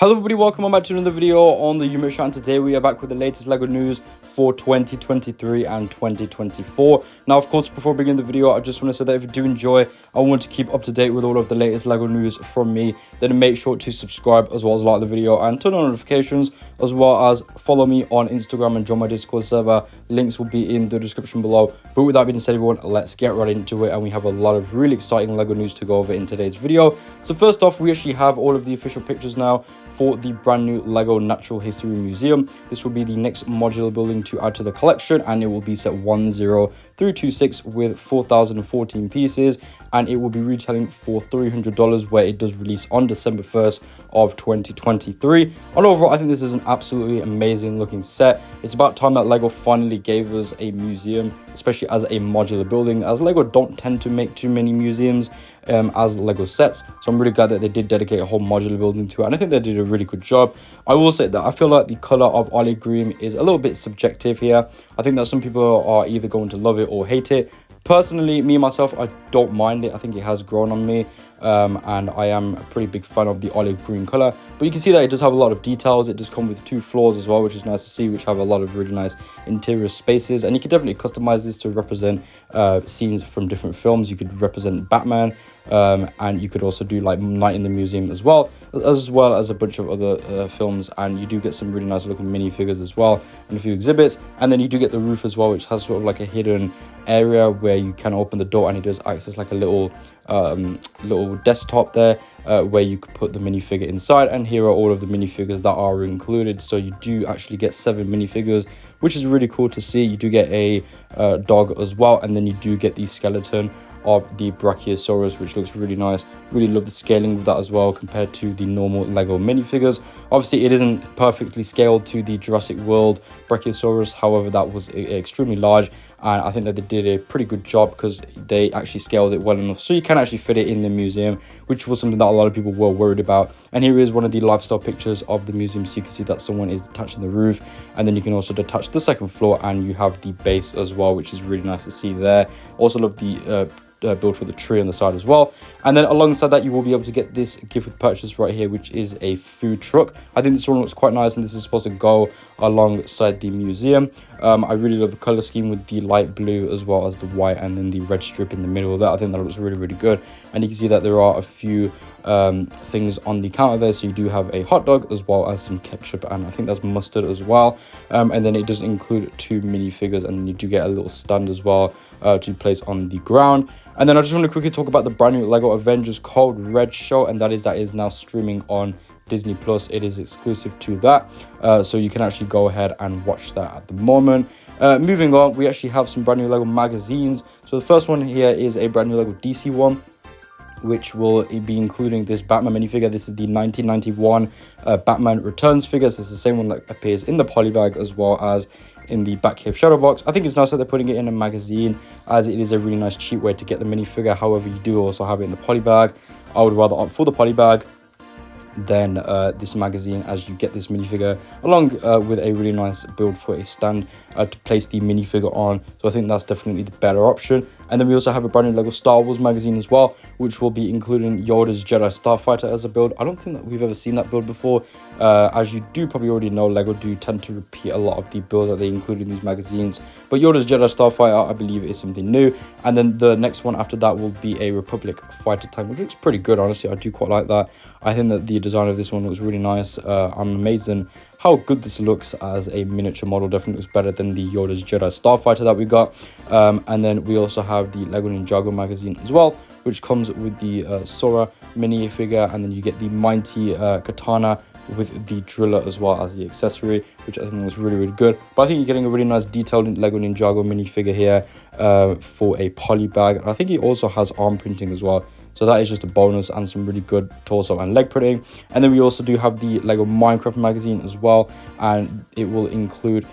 Hello everybody, welcome back to another video on the Human Show, and today we are back with the latest LEGO news for 2023 and 2024. Now, of course, before beginning the video, I just want to say that if you do enjoy, I want to keep up to date with all of the latest LEGO news from me, then make sure to subscribe as well as like the video and turn on notifications, as well as follow me on Instagram and join my Discord server. Links will be in the description below. But with that being said, everyone, let's get right into it, and we have a lot of really exciting LEGO news to go over in today's video. So first off, we actually have all of the official pictures now for the brand new LEGO Natural History Museum. This will be the next modular building to add to the collection, and it will be set 10326 with 4014 pieces, and it will be retailing for $300, where it does release on December 1st of 2023. And overall, I think this is an absolutely amazing looking set. It's about time that LEGO finally gave us a museum, especially as a modular building, as LEGO don't tend to make too many museums as LEGO sets. So I'm really glad that they did dedicate a whole modular building to it, and I think they did a really good job. I will say that I feel like the color of olive green is a little bit subjective here. I think that some people are either going to love it or hate it. Personally, me myself, I don't mind it. I think it has grown on me, and I am a pretty big fan of the olive green color. But you can see that it does have a lot of details. It does come with 2 floors as well, which is nice to see, which have a lot of really nice interior spaces. And you can definitely customize this to represent scenes from different films. You could represent Batman, and you could also do like Night in the Museum as well as a bunch of other films. And you do get some really nice looking minifigures as well, and a few exhibits. And then you do get the roof as well, which has sort of like a hidden area where you can open the door, and it does act as like a little desktop there, where you could put the minifigure inside. And here are all of the minifigures that are included. So you do actually get 7 minifigures, which is really cool to see. You do get a dog as well, and then you do get the skeleton of the Brachiosaurus, which looks really nice. Really love the scaling of that as well compared to the normal LEGO minifigures. Obviously, it isn't perfectly scaled to the Jurassic World Brachiosaurus. However, that was extremely large, and I think that they did a pretty good job because they actually scaled it well enough so you can actually fit it in the museum, which was something that a lot of people were worried about. And here is one of the lifestyle pictures of the museum, so you can see that someone is detaching the roof, and then you can also detach the second floor, and you have the base as well, which is really nice to see there. Also love the build for the tree on the side as well. And then alongside that, you will be able to get this gift with purchase right here, which is a food truck. I think this one looks quite nice, and this is supposed to go alongside the museum. I really love the color scheme with the light blue as well as the white, and then the red strip in the middle of that. I think that looks really, really good. And you can see that there are a few things on the counter there. So you do have a hot dog as well as some ketchup, and I think that's mustard as well. And then it does include 2 minifigures, and then you do get a little stand as well to place on the ground. And then I just want to quickly talk about the brand new LEGO Avengers Code Red show, and that is now streaming on Disney Plus. It is exclusive to that, so you can actually go ahead and watch that at the moment. Moving on, we actually have some brand new LEGO magazines. So the first one here is a brand new LEGO DC one, which will be including this Batman minifigure. This is the 1991 Batman Returns figure. So it's the same one that appears in the polybag as well as in the Batcave shadow box. I think it's nice that they're putting it in a magazine, as it is a really nice cheap way to get the minifigure. However, you do also have it in the polybag. I would rather opt for the polybag than this magazine, as you get this minifigure along with a really nice build for a stand to place the minifigure on. So I think that's definitely the better option. And then we also have a brand new LEGO Star Wars magazine as well, which will be including Yoda's Jedi Starfighter as a build. I don't think that we've ever seen that build before. As you do probably already know, LEGO do tend to repeat a lot of the builds that they include in these magazines. But Yoda's Jedi Starfighter, I believe, is something new. And then the next one after that will be a Republic fighter tank, which looks pretty good, honestly. I do quite like that. I think that the design of this one looks really nice. I'm amazing how good this looks as a miniature model. Definitely looks better than the Yoda's Jedi Starfighter that we got. And then we also have the LEGO Ninjago magazine as well, which comes with the Sora minifigure, and then you get the mighty katana with the driller as well as the accessory, which I think was really, really good. But I think you're getting a really nice detailed LEGO Ninjago minifigure here for a poly bag. And I think it also has arm printing as well. So that is just a bonus, and some really good torso and leg printing. And then we also do have the LEGO Minecraft magazine as well, and it will include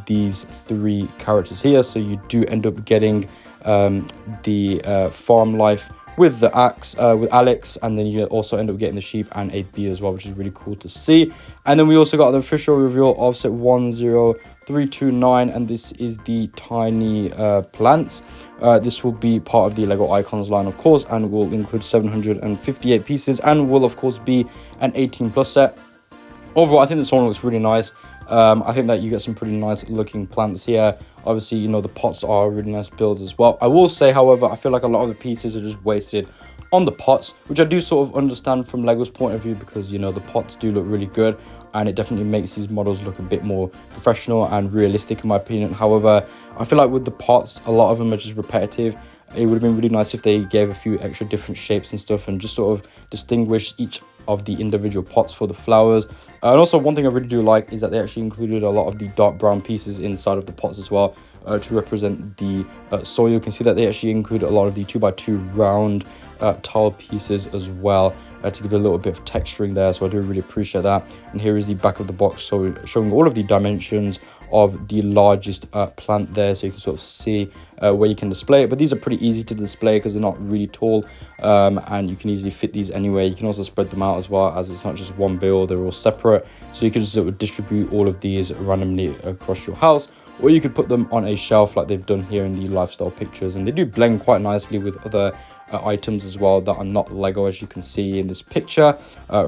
these 3 characters here. So you do end up getting the farm life with the axe, with Alex, and then you also end up getting the sheep and a bee as well, which is really cool to see. And then we also got the official reveal of set 10329, and this is the tiny plants. This will be part of the LEGO Icons line, of course, and will include 758 pieces, and will of course be an 18+ set. Overall, I think this one looks really nice. I think that you get some pretty nice looking plants here. Obviously, you know, the pots are really nice builds as well. I will say, however, I feel like a lot of the pieces are just wasted on the pots, which I do sort of understand from LEGO's point of view, because, you know, the pots do look really good, and it definitely makes these models look a bit more professional and realistic in my opinion. However, I feel like with the pots, a lot of them are just repetitive. It would have been really nice if they gave a few extra different shapes and stuff, and just sort of distinguish each of the individual pots for the flowers. And also, one thing I really do like is that they actually included a lot of the dark brown pieces inside of the pots as well, to represent the soil. You can see that they actually include a lot of the 2x2 round tile pieces as well, to give it a little bit of texturing there, so I do really appreciate that. And here is the back of the box, so showing all of the dimensions of the largest plant there, so you can sort of see where you can display it. But these are pretty easy to display because they're not really tall, and you can easily fit these anywhere. You can also spread them out as well, as it's not just one build, they're all separate, so you can just sort of distribute all of these randomly across your house, or you could put them on a shelf like they've done here in the lifestyle pictures. And they do blend quite nicely with other items as well that are not LEGO, as you can see in this picture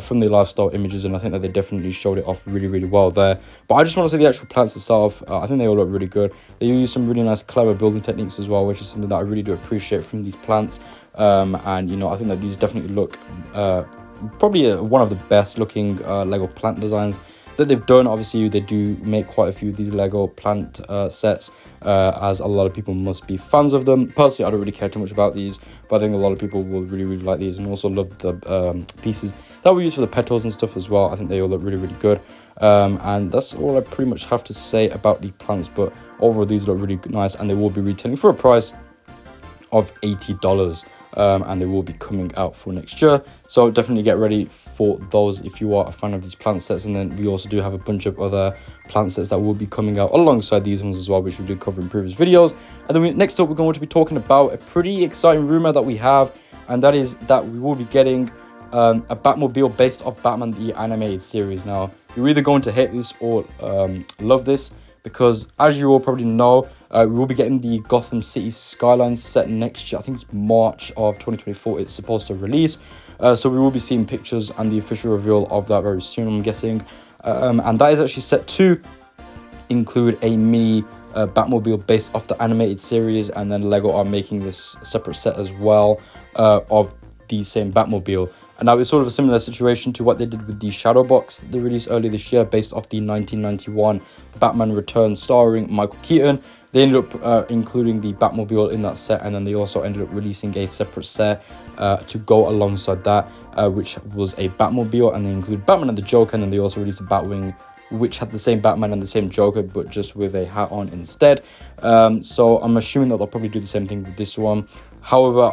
from the lifestyle images, and I think that they definitely showed it off really, really well there. But I just want to say the actual plants itself, I think they all look really good. They use some really nice clever building techniques as well, which is something that I really do appreciate from these plants. And you know, I think that these definitely look probably one of the best looking LEGO plant designs that they've done. Obviously, they do make quite a few of these LEGO plant sets, as a lot of people must be fans of them. Personally, I don't really care too much about these, but I think a lot of people will really, really like these, and also love the pieces that we use for the petals and stuff as well. I think they all look really, really good. And that's all I pretty much have to say about the plants, but overall these look really nice, and they will be retailing for a price of $80. And they will be coming out for next year, so definitely get ready for those if you are a fan of these plant sets. And then we also do have a bunch of other plant sets that will be coming out alongside these ones as well, which we did cover in previous videos. And then next up, we're going to be talking about a pretty exciting rumor that we have, and that is that we will be getting a Batmobile based off Batman the animated series. Now, you're either going to hate this or love this, because as you all probably know, we will be getting the Gotham City skyline set next year. I think it's March of 2024 it's supposed to release. So we will be seeing pictures and the official reveal of that very soon, I'm guessing. And that is actually set to include a mini Batmobile based off the animated series, and then LEGO are making this separate set as well of the same Batmobile. And now it's sort of a similar situation to what they did with the Shadow Box that they released earlier this year, based off the 1991 Batman Returns starring Michael Keaton. They ended up including the Batmobile in that set, and then they also ended up releasing a separate set to go alongside that, which was a Batmobile, and they include Batman and the Joker, and then they also released a Batwing, which had the same Batman and the same Joker, but just with a hat on instead. So I'm assuming that they'll probably do the same thing with this one. However,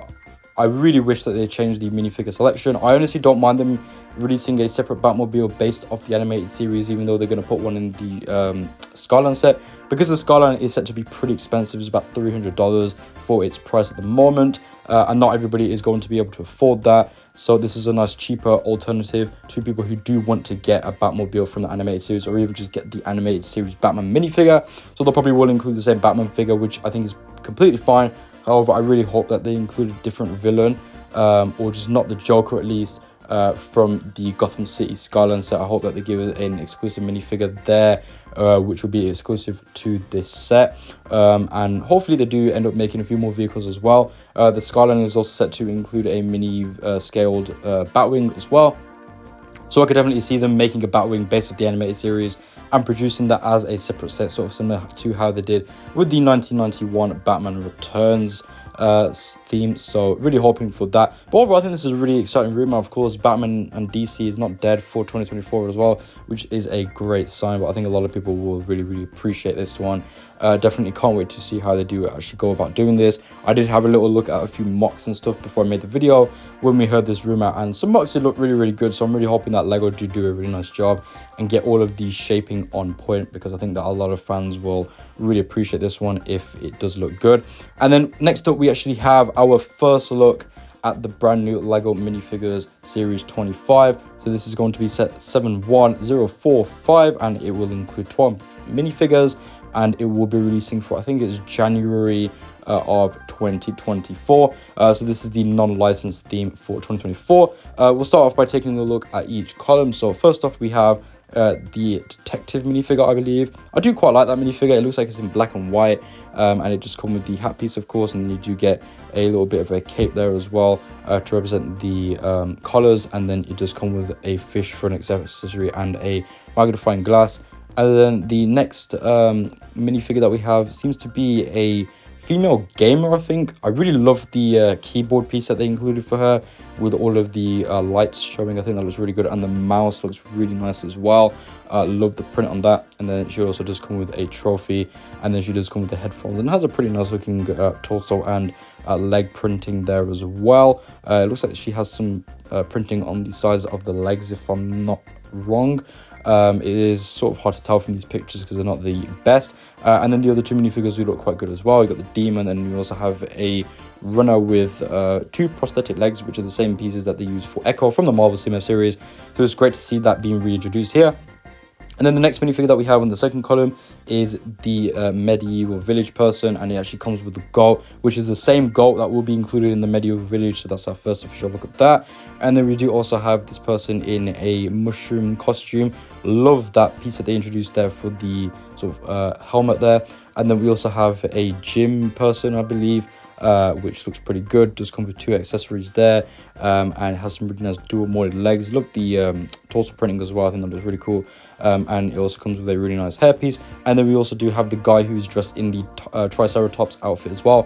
I really wish that they changed the minifigure selection. I honestly don't mind them releasing a separate Batmobile based off the animated series, even though they're going to put one in the Skyline set, because the Skyline is set to be pretty expensive. It's about $300 for its price at the moment, and not everybody is going to be able to afford that. So this is a nice cheaper alternative to people who do want to get a Batmobile from the animated series, or even just get the animated series Batman minifigure. So they'll probably will include the same Batman figure, which I think is completely fine. However, I really hope that they include a different villain, or just not the Joker at least, from the Gotham City Skyline set. I hope that they give it an exclusive minifigure there, which will be exclusive to this set. And hopefully they do end up making a few more vehicles as well. The Skyline is also set to include a mini scaled Batwing as well. So I could definitely see them making a Batwing based off the animated series and producing that as a separate set, sort of similar to how they did with the 1991 Batman Returns theme. So really hoping for that. But overall, I think this is a really exciting rumor. Of course, Batman and DC is not dead for 2024 as well, which is a great sign. But I think a lot of people will really, really appreciate this one. Definitely can't wait to see how they do actually go about doing this. I did have a little look at a few mocks and stuff before I made the video when we heard this rumor, and some mocks did look really, really good. So I'm really hoping that LEGO do a really nice job and get all of these shaping on point, because I think that a lot of fans will really appreciate this one if it does look good. And then next up, we actually have our first look at the brand new LEGO Minifigures Series 25. So this is going to be set 71045, and it will include 12 minifigures, and it will be releasing for, I think it's January of 2024. So this is the non-licensed theme for 2024. We'll start off by taking a look at each column. So first off, we have the detective minifigure, I believe. I do quite like that minifigure. It looks like it's in black and white, and it just comes with the hat piece, of course, and you do get a little bit of a cape there as well to represent the colors, and then it does come with a fish for an accessory and a magnifying glass. And then the next minifigure that we have seems to be a female gamer, I think. I really love the keyboard piece that they included for her with all of the lights showing. I think that looks really good, and the mouse looks really nice as well. Love the print on that. And then she also does come with a trophy, and then she does come with the headphones, and has a pretty nice looking torso and leg printing there as well. It looks like she has some printing on the sides of the legs, if I'm not wrong. It is sort of hard to tell from these pictures because they're not the best. And then the other two minifigures do look quite good as well. You got the demon, and you also have a runner with two prosthetic legs, which are the same pieces that they use for Echo from the Marvel CMF series. So it's great to see that being reintroduced here. And then the next minifigure that we have on the second column is the medieval village person, and it actually comes with the goat, which is the same goat that will be included in the medieval village. So that's our first official look at that. And then we do also have this person in a mushroom costume. Love that piece that they introduced there for the sort of helmet there. And then we also have a gym person, I believe, which looks pretty good. Does come with two accessories there, and it has some really nice dual molded legs. Love the torso printing as well. I think that looks really cool. And it also comes with a really nice hairpiece. And then we also do have the guy who's dressed in the Triceratops outfit as well,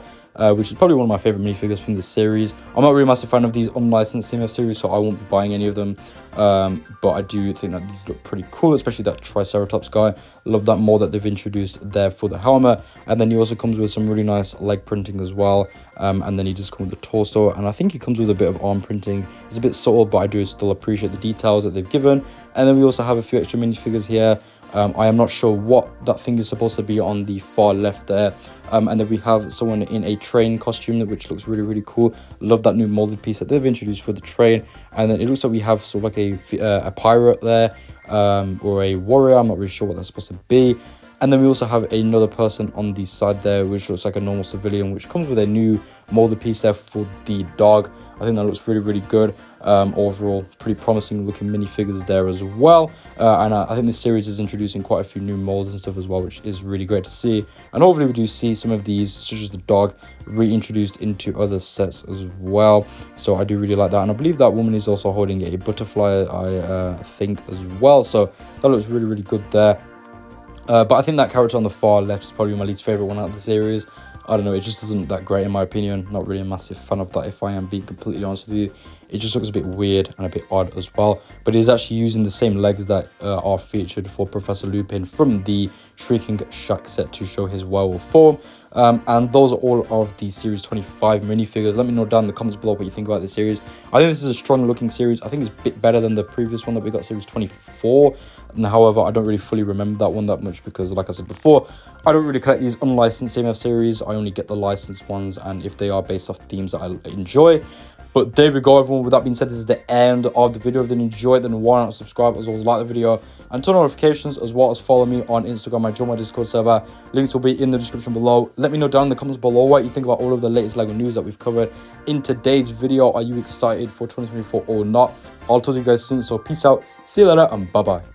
which is probably one of my favorite minifigures from this series. I'm not really a massive fan of these unlicensed CMF series, so I won't be buying any of them. But I do think that these look pretty cool, especially that Triceratops guy. Love that mold that they've introduced there for the helmet. And then he also comes with some really nice leg printing as well. And then he just comes with the torso, and I think he comes with a bit of arm printing. It's a bit subtle, but I do still appreciate the details that they've given. And then we also have a few extra minifigures here. I am not sure what that thing is supposed to be on the far left there. And then we have someone in a train costume, which looks really, really cool. Love that new molded piece that they've introduced for the train. And then it looks like we have sort of like a pirate there, or a warrior. I'm not really sure what that's supposed to be. And then we also have another person on the side there, which looks like a normal civilian, which comes with a new molded piece there for the dog. I think that looks really, really good. Overall, pretty promising looking minifigures there as well. And I think this series is introducing quite a few new molds and stuff as well, which is really great to see. And hopefully we do see some of these, such as the dog, reintroduced into other sets as well. So I do really like that. And I believe that woman is also holding a butterfly, I think, as well. So that looks really, really good there. But I think that character on the far left is probably my least favorite one out of the series. I don't know, it just isn't that great in my opinion. Not really a massive fan of that, if I am being completely honest with you. It just looks a bit weird and a bit odd as well. But it is actually using the same legs that are featured for Professor Lupin from the Shrieking Shack set to show his werewolf form. And those are all of the Series 25 minifigures. Let me know down in the comments below what you think about this series. I think this is a strong looking series. I think it's a bit better than the previous one that we got, Series 24. And however, I don't really fully remember that one that much because, like I said before, I don't really collect these unlicensed CMF series. I only get the licensed ones, and if they are based off themes that I enjoy. But there we go, everyone. With that being said, this is the end of the video. If you enjoyed, then why not subscribe, as well as like the video and turn on notifications, as well as follow me on Instagram. I join my Discord server. Links will be in the description below. Let me know down in the comments below what you think about all of the latest LEGO news that we've covered in today's video. Are you excited for 2024 or not? I'll talk to you guys soon. So peace out. See you later, and bye-bye.